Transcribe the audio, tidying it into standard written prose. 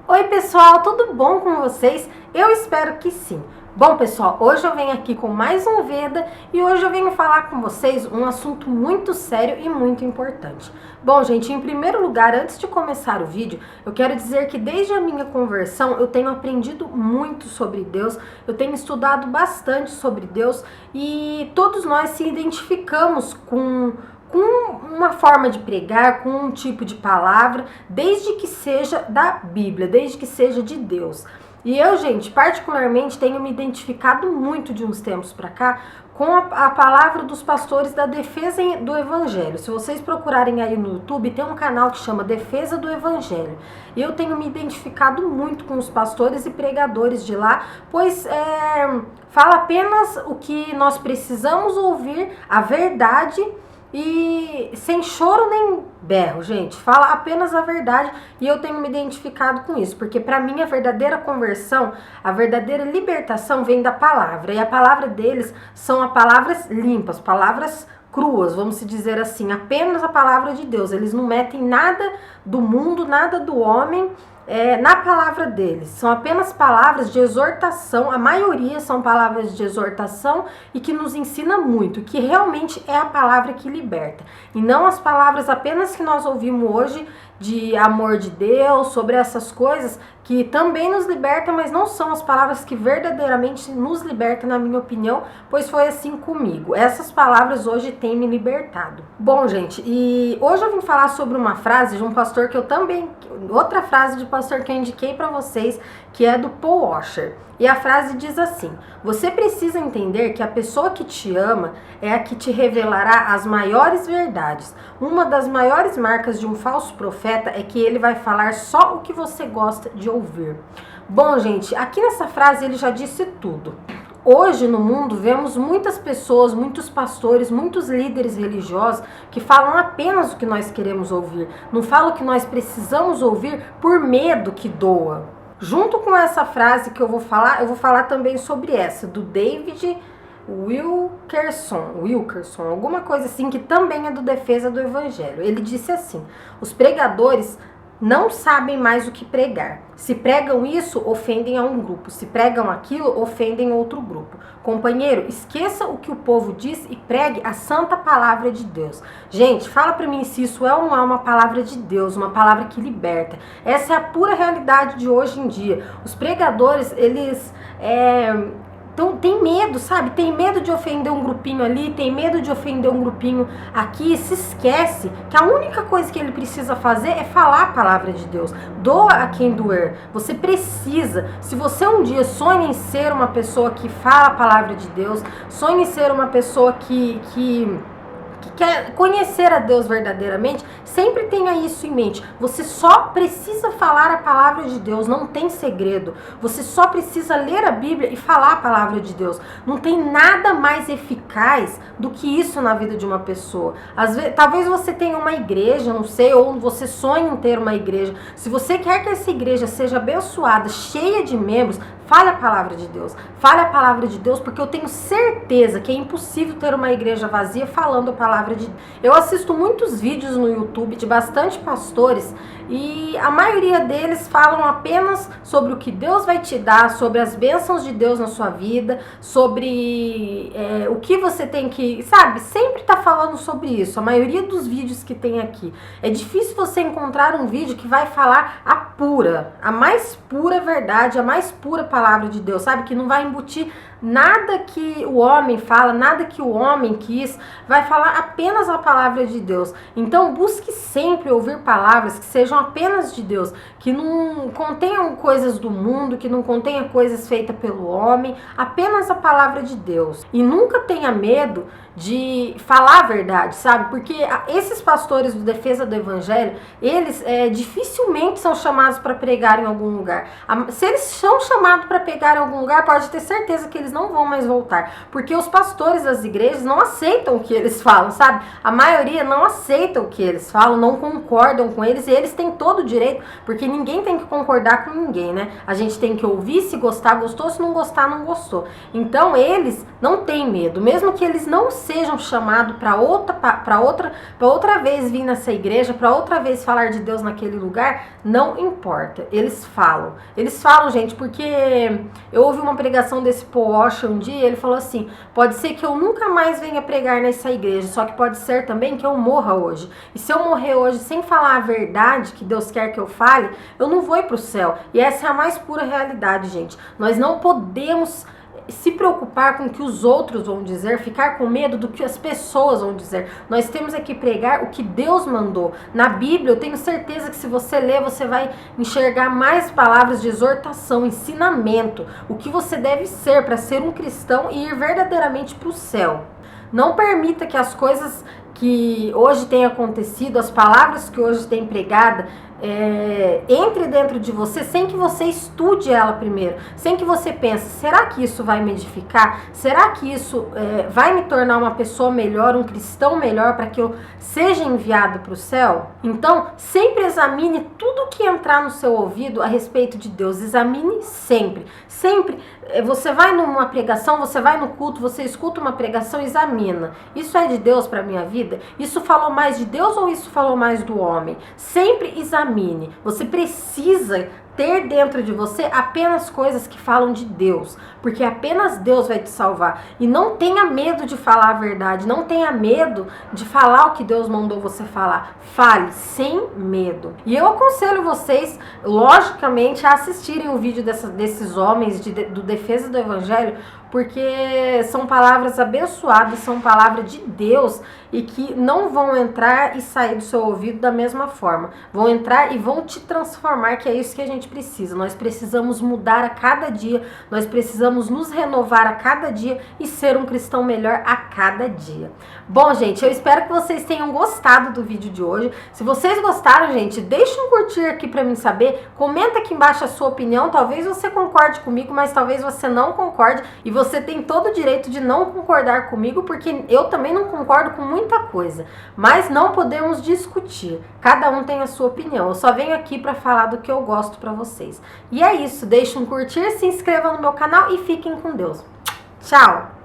Oi pessoal, tudo bom com vocês? Eu espero que sim. Bom pessoal, hoje eu venho aqui com mais um Veda e hoje eu venho falar com vocês um assunto muito sério e muito importante. Bom gente, em primeiro lugar, antes de começar o vídeo, eu quero dizer que desde a minha conversão eu tenho aprendido muito sobre Deus, eu tenho estudado bastante sobre Deus e todos nós se identificamos com uma forma de pregar, com um tipo de palavra, desde que seja da Bíblia, desde que seja de Deus. E eu, gente, particularmente tenho me identificado muito de uns tempos pra cá com a palavra dos pastores da defesa do Evangelho. Se vocês procurarem aí no YouTube, tem um canal que chama Defesa do Evangelho. E eu tenho me identificado muito com os pastores e pregadores de lá, pois fala apenas o que nós precisamos ouvir, a verdade, e sem choro nem berro, gente, fala apenas a verdade e eu tenho me identificado com isso, porque para mim a verdadeira conversão, a verdadeira libertação vem da palavra, e a palavra deles são as palavras limpas, palavras cruas, vamos dizer assim, apenas a palavra de Deus. Eles não metem nada do mundo, nada do homem na palavra deles. São apenas palavras de exortação, a maioria são palavras de exortação e que nos ensina muito, que realmente é a palavra que liberta. E não as palavras apenas que nós ouvimos hoje de amor de Deus, sobre essas coisas que também nos libertam, mas não são as palavras que verdadeiramente nos libertam, na minha opinião, pois foi assim comigo. Essas palavras hoje têm me libertado. Bom, gente, e hoje eu vim falar sobre uma frase de um pastor que eu também, outra frase de pastor que eu indiquei para vocês, que é do Paul Washer. E a frase diz assim: você precisa entender que a pessoa que te ama é a que te revelará as maiores verdades. Uma das maiores marcas de um falso profeta é que ele vai falar só o que você gosta de ouvir. Bom, gente, aqui nessa frase ele já disse tudo. Hoje no mundo vemos muitas pessoas, muitos pastores, muitos líderes religiosos que falam apenas o que nós queremos ouvir. Não falam o que nós precisamos ouvir por medo que doa. Junto com essa frase que eu vou falar também sobre essa, do David Wilkerson, alguma coisa assim, que também é do Defesa do Evangelho. Ele disse assim: os pregadores não sabem mais o que pregar. Se pregam isso, ofendem a um grupo. Se pregam aquilo, ofendem outro grupo. Companheiro, esqueça o que o povo diz e pregue a santa palavra de Deus. Gente, fala pra mim se isso é ou não é uma palavra de Deus, uma palavra que liberta. Essa é a pura realidade de hoje em dia. Os pregadores, eles então tem medo, sabe? Tem medo de ofender um grupinho ali, tem medo de ofender um grupinho aqui, se esquece que a única coisa que ele precisa fazer é falar a palavra de Deus. Doa a quem doer. Você precisa, se você um dia sonha em ser uma pessoa que fala a palavra de Deus, sonha em ser uma pessoa que quer conhecer a Deus verdadeiramente, sempre tenha isso em mente. Você só precisa falar a palavra de Deus, não tem segredo. Você só precisa ler a Bíblia e falar a palavra de Deus. Não tem nada mais eficaz do que isso na vida de uma pessoa. Às vezes, talvez você tenha uma igreja, não sei, ou você sonha em ter uma igreja. Se você quer que essa igreja seja abençoada, cheia de membros, fale a palavra de Deus. Fale a palavra de Deus, porque eu tenho certeza que é impossível ter uma igreja vazia falando a palavra de Deus. Eu assisto muitos vídeos no YouTube de bastante pastores e a maioria deles falam apenas sobre o que Deus vai te dar, sobre as bênçãos de Deus na sua vida, sobre o que você tem que, sabe, sempre tá falando sobre isso. A maioria dos vídeos que tem aqui. É difícil você encontrar um vídeo que vai falar a mais pura verdade, a mais pura palavra de Deus, sabe? Que não vai embutir nada que o homem fala, nada que o homem quis, vai falar apenas a palavra de Deus. Então busque sempre ouvir palavras que sejam apenas de Deus, que não contenham coisas do mundo, que não contenham coisas feitas pelo homem, apenas a palavra de Deus. E nunca tenha medo de falar a verdade, sabe? Porque esses pastores do Defesa do Evangelho, eles dificilmente são chamados para pregar em algum lugar. Se eles são chamados para pregar em algum lugar, pode ter certeza que eles não vão mais voltar, porque os pastores das igrejas não aceitam o que eles falam, sabe? A maioria não aceita o que eles falam, não concordam com eles, e eles têm têm todo o direito, porque ninguém tem que concordar com ninguém, né? A gente tem que ouvir, se gostar, gostou, se não gostar, não gostou. Então eles não têm medo, mesmo que eles não sejam chamados para outra vez vir nessa igreja, para outra vez falar de Deus naquele lugar, não importa. Eles falam, gente, porque eu ouvi uma pregação desse Paul Washer um dia, ele falou assim: pode ser que eu nunca mais venha pregar nessa igreja, só que pode ser também que eu morra hoje. E se eu morrer hoje sem falar a verdade que Deus quer que eu fale, eu não vou ir pro céu. E essa é a mais pura realidade, gente. Nós não podemos se preocupar com o que os outros vão dizer, ficar com medo do que as pessoas vão dizer. Nós temos que pregar o que Deus mandou. Na Bíblia, eu tenho certeza que se você ler, você vai enxergar mais palavras de exortação, ensinamento, o que você deve ser para ser um cristão e ir verdadeiramente para o céu. Não permita que as coisas que hoje têm acontecido, as palavras que hoje têm pregado, entre dentro de você sem que você estude ela primeiro, sem que você pense: será que isso vai me edificar? Será que isso vai me tornar uma pessoa melhor, um cristão melhor, para que eu seja enviado para o céu? Então, sempre examine tudo que entrar no seu ouvido a respeito de Deus. Examine sempre, sempre. Você vai numa pregação, você vai no culto, você escuta uma pregação, examina. Isso é de Deus para minha vida? Isso falou mais de Deus ou isso falou mais do homem? Sempre examine. Você precisa ter dentro de você apenas coisas que falam de Deus, porque apenas Deus vai te salvar. E não tenha medo de falar a verdade, não tenha medo de falar o que Deus mandou você falar. Fale sem medo. E eu aconselho vocês, logicamente, a assistirem o vídeo desses homens do Defesa do Evangelho, porque são palavras abençoadas, são palavras de Deus e que não vão entrar e sair do seu ouvido da mesma forma. Vão entrar e vão te transformar, que é isso que a gente precisa. Nós precisamos mudar a cada dia, nós precisamos nos renovar a cada dia e ser um cristão melhor a cada dia. Bom, gente, eu espero que vocês tenham gostado do vídeo de hoje. Se vocês gostaram, gente, deixa um curtir aqui pra mim saber. Comenta aqui embaixo a sua opinião. Talvez você concorde comigo, mas talvez você não concorde. E você tem todo o direito de não concordar comigo, porque eu também não concordo com muita coisa. Mas não podemos discutir. Cada um tem a sua opinião. Eu só venho aqui pra falar do que eu gosto pra vocês. E é isso. Deixa um curtir, se inscreva no meu canal e fiquem com Deus. Tchau!